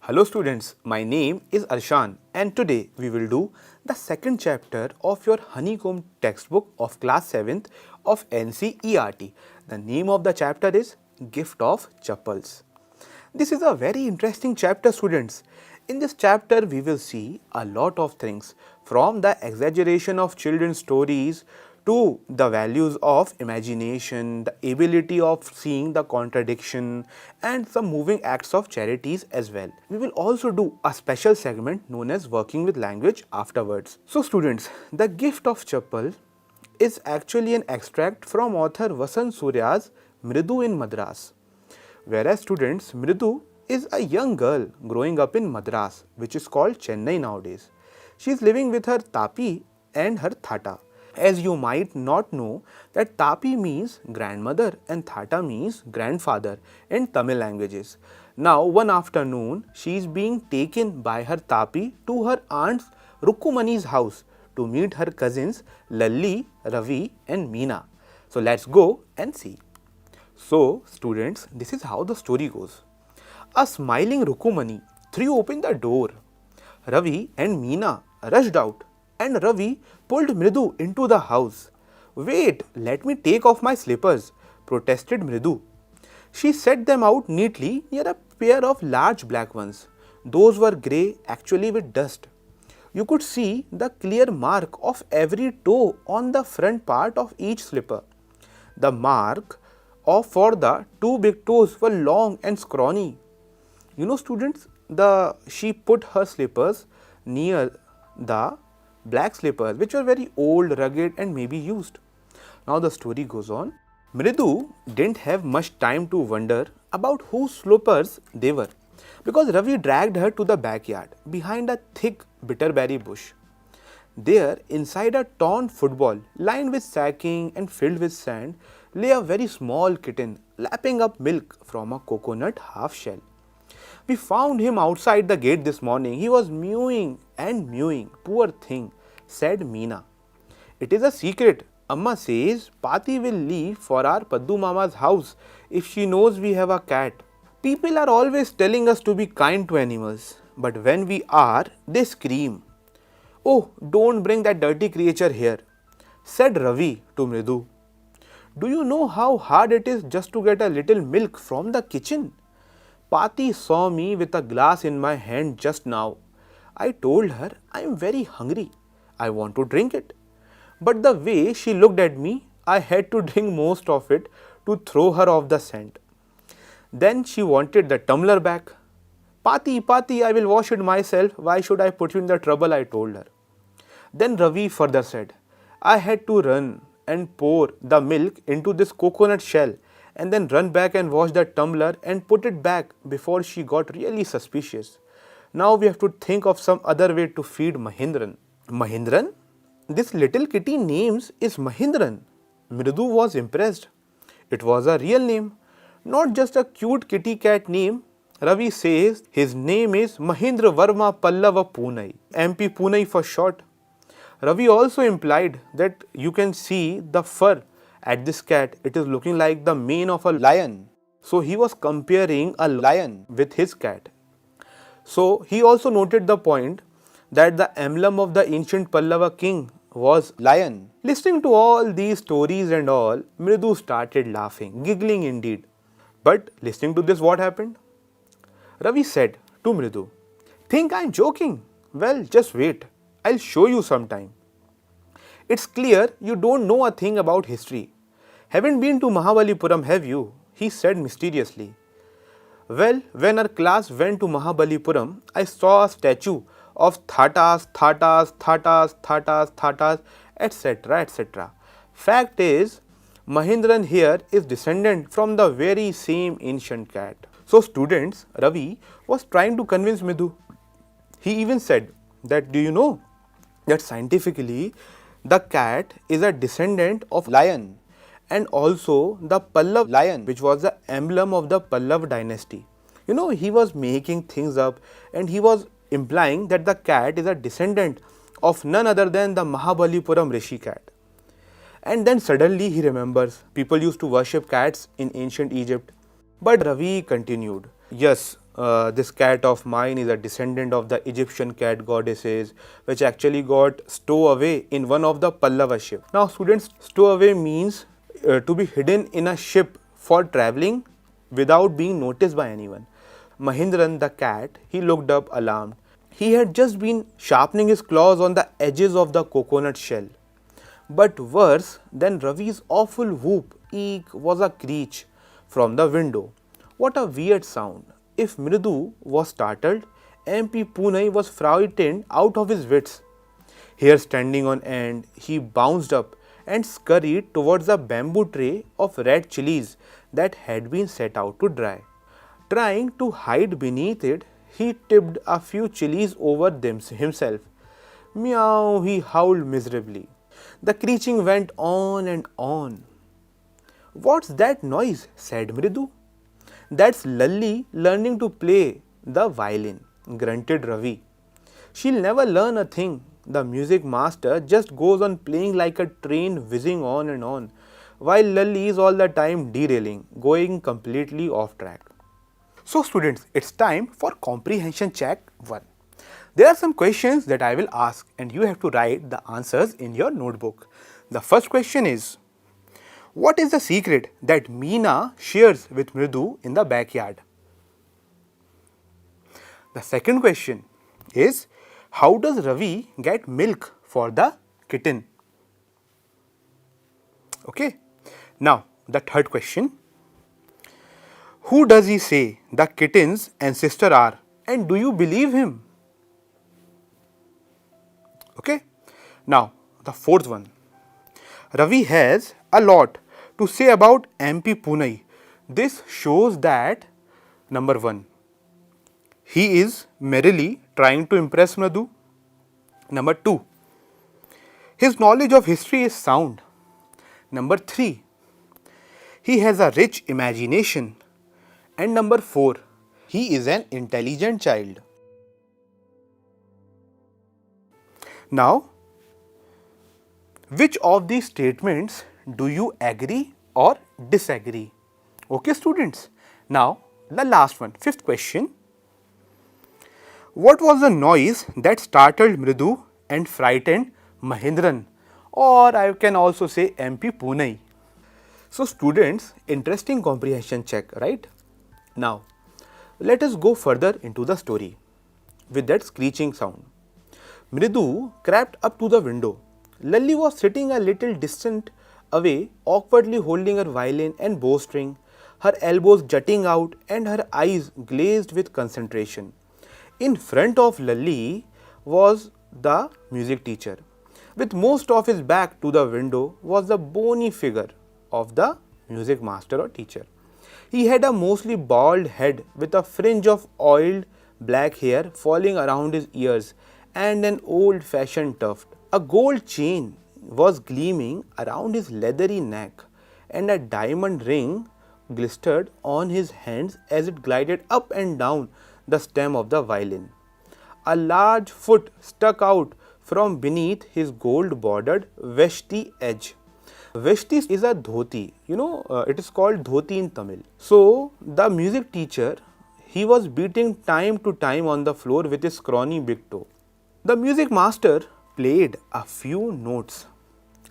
Hello students, my name is Arshan and today we will do the second chapter of your Honeycomb textbook of class 7th of NCERT. The name of the chapter is Gift of Chappals. This is a very interesting chapter, students. In this chapter we will see a lot of things, from the exaggeration of children's stories to the values of imagination, the ability of seeing the contradiction, and some moving acts of charities as well. We will also do a special segment known as Working with Language afterwards. So students, the Gift of Chappal is actually an extract from author Vasant Surya's Mridu in Madras. Whereas students, Mridu is a young girl growing up in Madras, which is called Chennai nowadays. She is living with her Tapi and her Thata. As you might not know that Tapi means grandmother and Thata means grandfather in Tamil languages. Now one afternoon she is being taken by her Tapi to her aunt's Rukumani's house to meet her cousins Lalli, Ravi and Meena. So let's go and see. So students, this is how the story goes. A smiling Rukumani threw open the door. Ravi and Meena rushed out and Ravi pulled Mridu into the house. "Wait, let me take off my slippers," protested Mridu. She set them out neatly near a pair of large black ones. Those were grey, actually with dust. You could see the clear mark of every toe on the front part of each slipper. The mark for the two big toes were long and scrawny. You know students, she put her slippers near the black slippers, which were very old, rugged and maybe used. Now the story goes on. Mridu didn't have much time to wonder about whose slippers they were, because Ravi dragged her to the backyard behind a thick bitterberry bush. There, inside a torn football lined with sacking and filled with sand, lay a very small kitten lapping up milk from a coconut half shell. "We found him outside the gate this morning. He was mewing and mewing. Poor thing," said Meena. "It is a secret. Amma says Pati will leave for our Paddu Mama's house if she knows we have a cat. People are always telling us to be kind to animals, but when we are, they scream. Oh, don't bring that dirty creature here," said Ravi to Mridu. "Do you know how hard it is just to get a little milk from the kitchen? Pati saw me with a glass in my hand just now. I told her I am very hungry. I want to drink it. But the way she looked at me, I had to drink most of it to throw her off the scent. Then she wanted the tumbler back. 'Pati, I will wash it myself. Why should I put you in the trouble?' I told her." Then Ravi further said, "I had to run and pour the milk into this coconut shell and then run back and wash the tumbler and put it back before she got really suspicious. Now we have to think of some other way to feed Mahindran." "Mahindran? This little kitty name's is Mahindran." Mridu was impressed. It was a real name, not just a cute kitty cat name. Ravi says his name is Mahindra Varma Pallava Punai, MP Punai for short. Ravi also implied that you can see the fur at this cat. It is looking like the mane of a lion. So he was comparing a lion with his cat. So he also noted the point that the emblem of the ancient Pallava king was lion. Listening to all these stories and all, Mridu started laughing, giggling indeed. But listening to this, what happened? Ravi said to Mridu, "Think I'm joking? Well, just wait. I'll show you sometime. It's clear you don't know a thing about history. Haven't been to Mahabalipuram, have you?" he said mysteriously. "Well, when our class went to Mahabalipuram, I saw a statue of Thatas, etc., etc. Fact is, Mahindran here is descendant from the very same ancient cat." So students, Ravi was trying to convince Mridu. He even said that, "Do you know that scientifically the cat is a descendant of lion and also the Pallav lion, which was the emblem of the Pallav dynasty." You know, he was making things up and he was implying that the cat is a descendant of none other than the Mahabalipuram Rishi cat. And then suddenly he remembers people used to worship cats in ancient Egypt. But Ravi continued, "Yes, this cat of mine is a descendant of the Egyptian cat goddesses, which actually got stowaway in one of the Pallava ship. Now students, stowaway means to be hidden in a ship for travelling without being noticed by anyone. Mahindran the cat, he looked up alarmed. He had just been sharpening his claws on the edges of the coconut shell. But worse than Ravi's awful whoop, eek, was a screech from the window. What a weird sound. If Mridu was startled, MP Punai was frightened out of his wits. Hair standing on end, he bounced up and scurried towards a bamboo tray of red chilies that had been set out to dry. Trying to hide beneath it, he tipped a few chilies over them himself. Meow, he howled miserably. The screeching went on and on. What's that noise? Said Mridu. That's Lalli learning to play the violin, grunted Ravi. She'll never learn a thing. The music master just goes on playing like a train whizzing on and on, while Lalli is all the time derailing, going completely off track. So students, it's time for comprehension check 1. There are some questions that I will ask and you have to write the answers in your notebook. The first question is, what is the secret that Meena shares with Mridu in the backyard? The second question is, how does Ravi get milk for the kitten? Okay. Now, the third question, who does he say the kitten's ancestor are and do you believe him? Okay. Now, the fourth one, Ravi has a lot to say about MP Punai. This shows that number 1, he is merrily trying to impress Mridu. Number 2, his knowledge of history is sound. Number 3, he has a rich imagination. And number 4, he is an intelligent child. Now, which of these statements do you agree or disagree? Okay students. Now, the last one, fifth question. What was the noise that startled Mridu and frightened Mahindran? Or I can also say MP Punai. So students, interesting comprehension check, right? Now, let us go further into the story with that screeching sound. Mridu crept up to the window. Lalli was sitting a little distant away, awkwardly holding her violin and bowstring, her elbows jutting out and her eyes glazed with concentration. In front of Lalli was the music teacher. With most of his back to the window was the bony figure of the music master or teacher. He had a mostly bald head with a fringe of oiled black hair falling around his ears and an old-fashioned tuft. A gold chain was gleaming around his leathery neck and a diamond ring glistered on his hands as it glided up and down the stem of the violin. A large foot stuck out from beneath his gold-bordered veshti edge. Veshti is a dhoti, it is called dhoti in Tamil. So, the music teacher, he was beating time to time on the floor with his scrawny big toe. The music master played a few notes.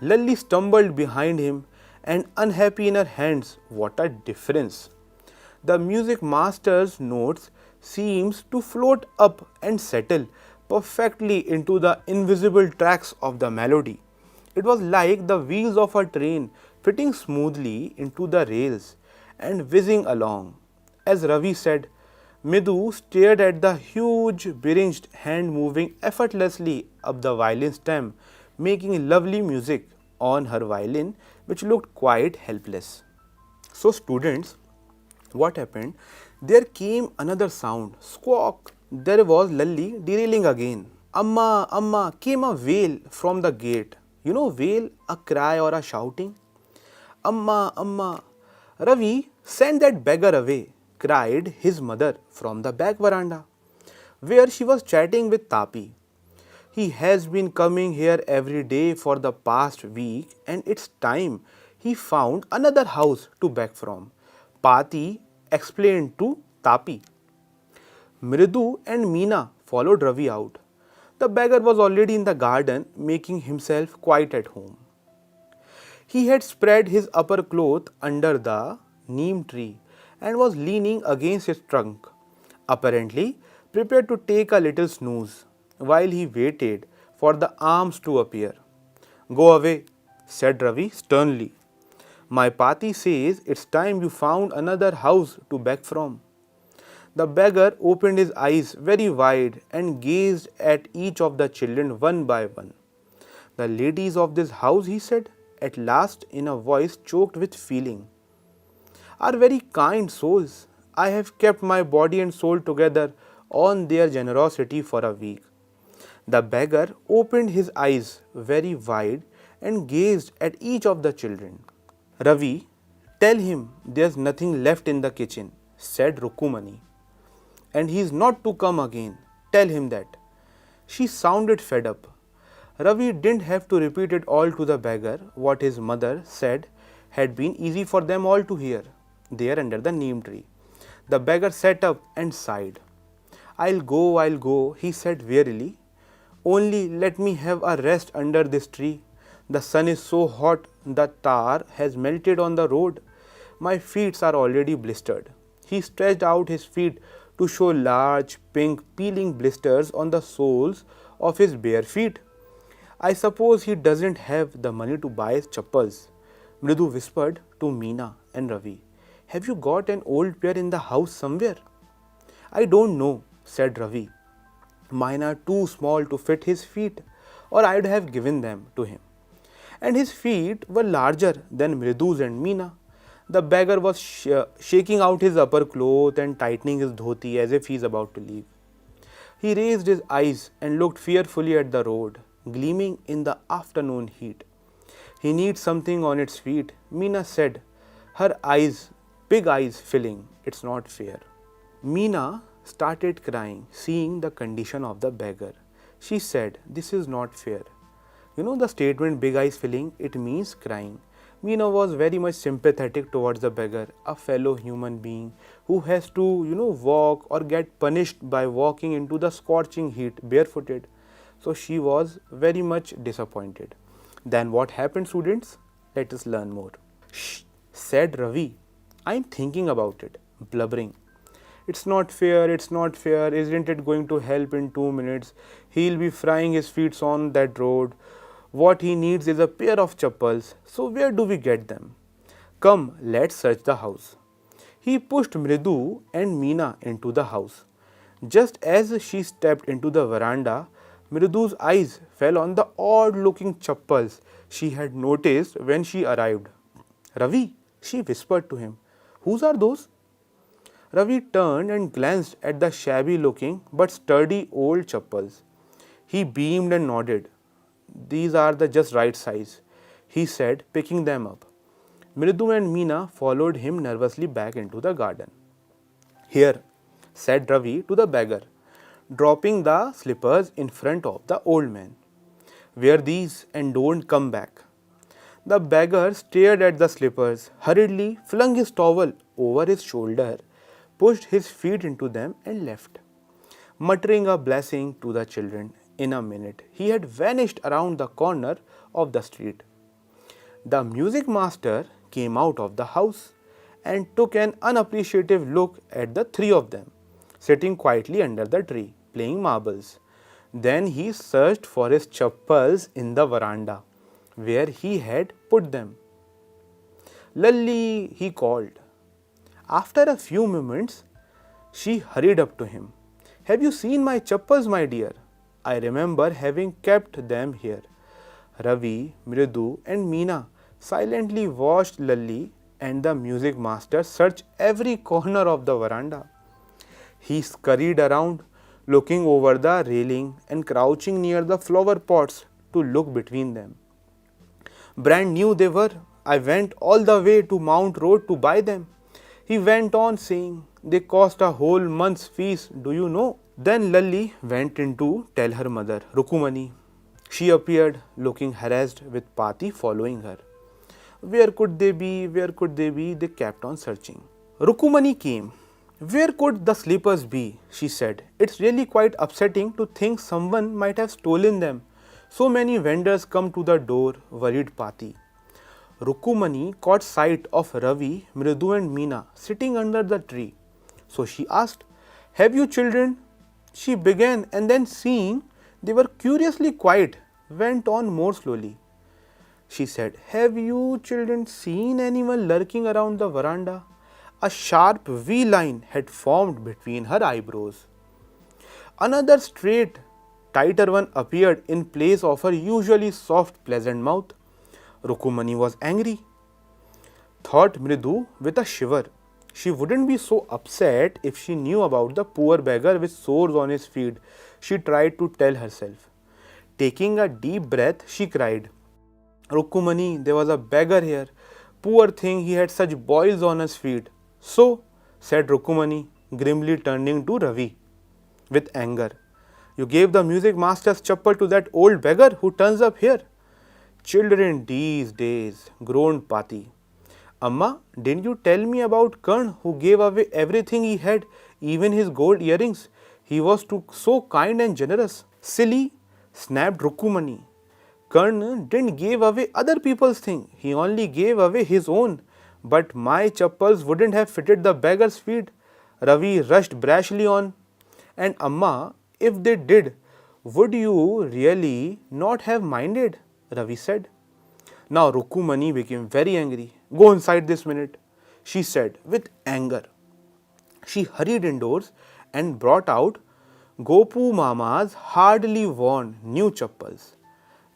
Lalli stumbled behind him and unhappy in her hands. What a difference! The music master's notes seems to float up and settle perfectly into the invisible tracks of the melody. It was like the wheels of a train fitting smoothly into the rails and whizzing along. As Ravi said, Mridu stared at the huge beringed hand moving effortlessly up the violin stem, making lovely music on her violin, which looked quite helpless. So students, what happened? There came another sound, squawk. There was Lalli derailing again. Amma, Amma, came a wail from the gate. Wail, a cry or a shouting. Amma, Amma. Ravi, send that beggar away, cried his mother from the back veranda, where she was chatting with Tapi. He has been coming here every day for the past week and it's time he found another house to beg from, Pati explained to Tapi. Mridu and Meena followed Ravi out. The beggar was already in the garden, making himself quite at home. He had spread his upper cloth under the neem tree and was leaning against its trunk, apparently prepared to take a little snooze, while he waited for the arms to appear. Go away, said Ravi sternly. My Pati says it's time you found another house to beg from. The beggar opened his eyes very wide and gazed at each of the children one by one. The ladies of this house, he said, at last in a voice choked with feeling, are very kind souls. I have kept my body and soul together on their generosity for a week. The beggar opened his eyes very wide and gazed at each of the children. Ravi, tell him there's nothing left in the kitchen, said Rukumani. And he is not to come again. Tell him that. She sounded fed up. Ravi didn't have to repeat it all to the beggar. What his mother said had been easy for them all to hear, there under the neem tree. The beggar sat up and sighed. I'll go, he said wearily. Only let me have a rest under this tree. The sun is so hot, the tar has melted on the road. My feet are already blistered. He stretched out his feet to show large, pink, peeling blisters on the soles of his bare feet. I suppose he doesn't have the money to buy chappals. Mridu whispered to Meena and Ravi. Have you got an old pair in the house somewhere? I don't know, said Ravi. Mine are too small to fit his feet, or I'd have given them to him. And his feet were larger than Mridu's and Meena. The beggar was shaking out his upper cloth and tightening his dhoti as if he is about to leave. He raised his eyes and looked fearfully at the road, gleaming in the afternoon heat. He needs something on its feet, Meena said, her eyes, big eyes filling. It's not fair. Meena started crying, seeing the condition of the beggar. She said, this is not fair. You know the statement big eyes filling, it means crying. Meena was very much sympathetic towards the beggar, a fellow human being who has to, walk or get punished by walking into the scorching heat barefooted. So she was very much disappointed. Then what happened, students? Let us learn more. Shh, said Ravi. I'm thinking about it, blubbering. It's not fair, isn't it going to help in 2 minutes? He'll be frying his feet on that road. What he needs is a pair of chappals. So where do we get them? Come, let's search the house. He pushed Mridu and Meena into the house. Just as she stepped into the veranda, Mridu's eyes fell on the odd-looking chappals she had noticed when she arrived. Ravi, she whispered to him, whose are those? Ravi turned and glanced at the shabby-looking but sturdy old chappals. He beamed and nodded. These are the just right size, he said, picking them up. Mridu and Meena followed him nervously back into the garden. Here, said Ravi to the beggar, dropping the slippers in front of the old man. Wear these and don't come back. The beggar stared at the slippers, hurriedly flung his towel over his shoulder, pushed his feet into them and left. Muttering a blessing to the children, in a minute he had vanished around the corner of the street. The music master came out of the house and took an unappreciative look at the three of them, sitting quietly under the tree, playing marbles. Then he searched for his chappals in the veranda, where he had put them. Lalli, he called. After a few moments, she hurried up to him. Have you seen my chappals, my dear? I remember having kept them here. Ravi, Mridu and Meena silently watched Lalli and the music master search every corner of the veranda. He scurried around, looking over the railing and crouching near the flower pots to look between them. Brand new they were. I went all the way to Mount Road to buy them. He went on saying, they cost a whole month's fees, do you know? Then Lalli went in to tell her mother, Rukumani. She appeared, looking harassed with Pati following her. Where could they be? They kept on searching. Rukumani came. Where could the slippers be? She said. It's really quite upsetting to think someone might have stolen them. So many vendors come to the door, worried Pati. Rukumani caught sight of Ravi, Mridu and Meena sitting under the tree. So she asked, "Have you children?" She began and then seeing they were curiously quiet, went on more slowly. She said, "Have you children seen anyone lurking around the veranda?" A sharp V line had formed between her eyebrows. Another straight, tighter one appeared in place of her usually soft, pleasant mouth. Rukumani was angry, thought Mridu with a shiver. She wouldn't be so upset if she knew about the poor beggar with sores on his feet, she tried to tell herself. Taking a deep breath, she cried, "Rukumani, there was a beggar here. Poor thing, he had such boils on his feet." "So," said Rukumani, grimly turning to Ravi with anger, "you gave the music master's chappal to that old beggar who turns up here?" "Children these days," groaned Pati. "Amma, didn't you tell me about Karn who gave away everything he had, even his gold earrings? He was so kind and generous." "Silly," snapped Rukumani. "Karn didn't give away other people's things, he only gave away his own. But my chappals wouldn't have fitted the beggar's feet." Ravi rushed brashly on. "And Amma, if they did, would you really not have minded?" Ravi said. Now Rukumani became very angry. "Go inside this minute," she said with anger. She hurried indoors and brought out Gopu Mama's hardly worn new chappals.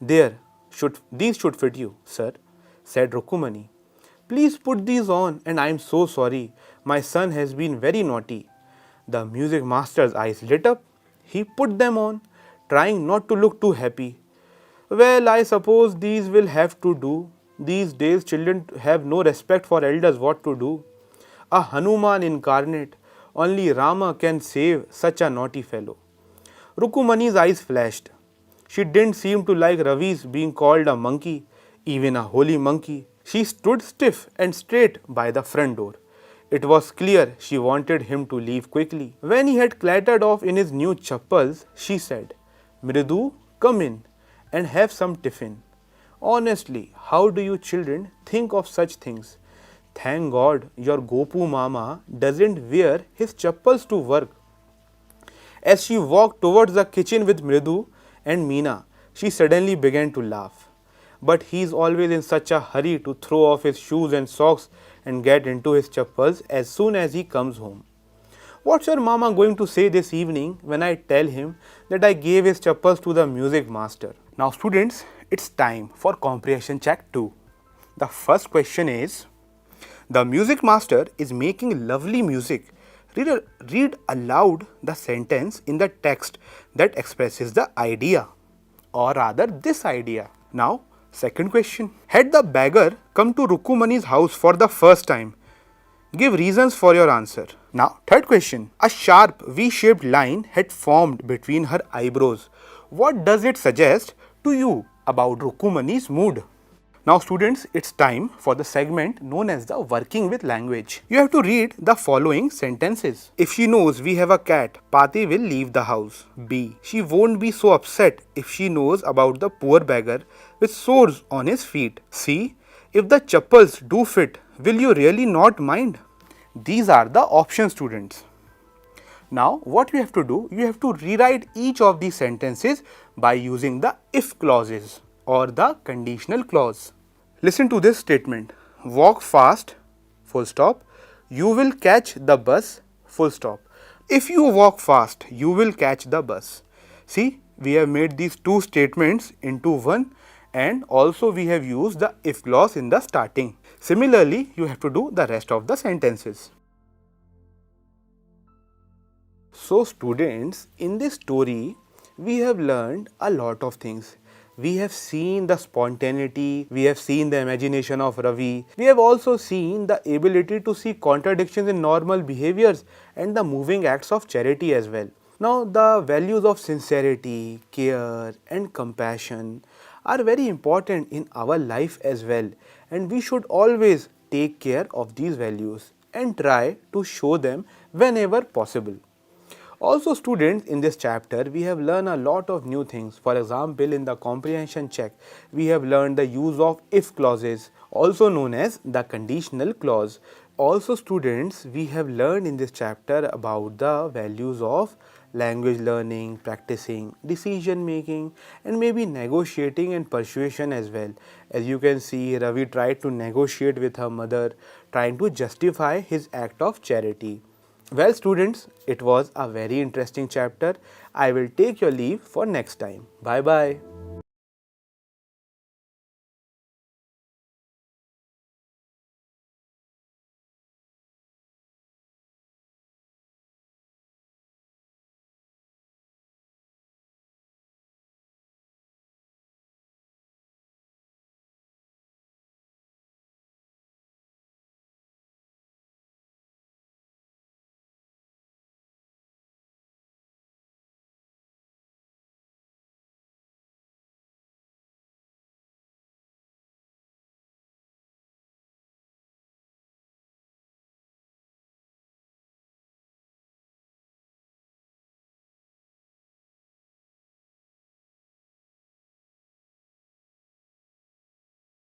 These should fit you, sir," said Rukumani. "Please put these on, and I am so sorry. My son has been very naughty." The music master's eyes lit up. He put them on, trying not to look too happy. "Well, I suppose these will have to do. These days children have no respect for elders. What to do? A Hanuman incarnate. Only Rama can save such a naughty fellow." Rukumani's eyes flashed. She didn't seem to like Ravi's being called a monkey, even a holy monkey. She stood stiff and straight by the front door. It was clear she wanted him to leave quickly. When he had clattered off in his new chappals, she said, "Mridu, come in and have some tiffin. Honestly, how do you children think of such things? Thank God your Gopu Mama doesn't wear his chappals to work." As she walked towards the kitchen with Mridu and Meena, she suddenly began to laugh. "But he is always in such a hurry to throw off his shoes and socks and get into his chappals as soon as he comes home. What's your mama going to say this evening when I tell him that I gave his chappals to the music master?" Now students, it's time for comprehension check 2. The first question is, the music master is making lovely music. Read aloud the sentence in the text that expresses the idea, or rather this idea. Now, second question. Had the beggar come to Rukumani's house for the first time? Give reasons for your answer. Now, third question. A sharp V-shaped line had formed between her eyebrows. What does it suggest to you about Rukumani's mood? Now students, it's time for the segment known as the working with language. You have to read the following sentences. If she knows we have a cat, Pati will leave the house. B. She won't be so upset if she knows about the poor beggar with sores on his feet. C. If the chappals do fit, will you really not mind? These are the options, students. Now what you have to do, you have to rewrite each of these sentences by using the if clauses or the conditional clause. Listen to this statement. Walk fast, full stop. You will catch the bus, full stop. If you walk fast, you will catch the bus. See, we have made these two statements into one, and also we have used the if clause in the starting. Similarly, you have to do the rest of the sentences. So students, in this story, we have learned a lot of things. We have seen the spontaneity, we have seen the imagination of Ravi, we have also seen the ability to see contradictions in normal behaviors and the moving acts of charity as well. Now, the values of sincerity, care and compassion are very important in our life as well, and we should always take care of these values and try to show them whenever possible. Also students, in this chapter we have learned a lot of new things. For example, in the comprehension check we have learned the use of if clauses, also known as the conditional clause. Also students, we have learned in this chapter about the values of language learning, practicing, decision making, and maybe negotiating and persuasion as well. As you can see, Ravi tried to negotiate with her mother, trying to justify his act of charity. Well students, it was a very interesting chapter. I will take your leave for next time. Bye bye.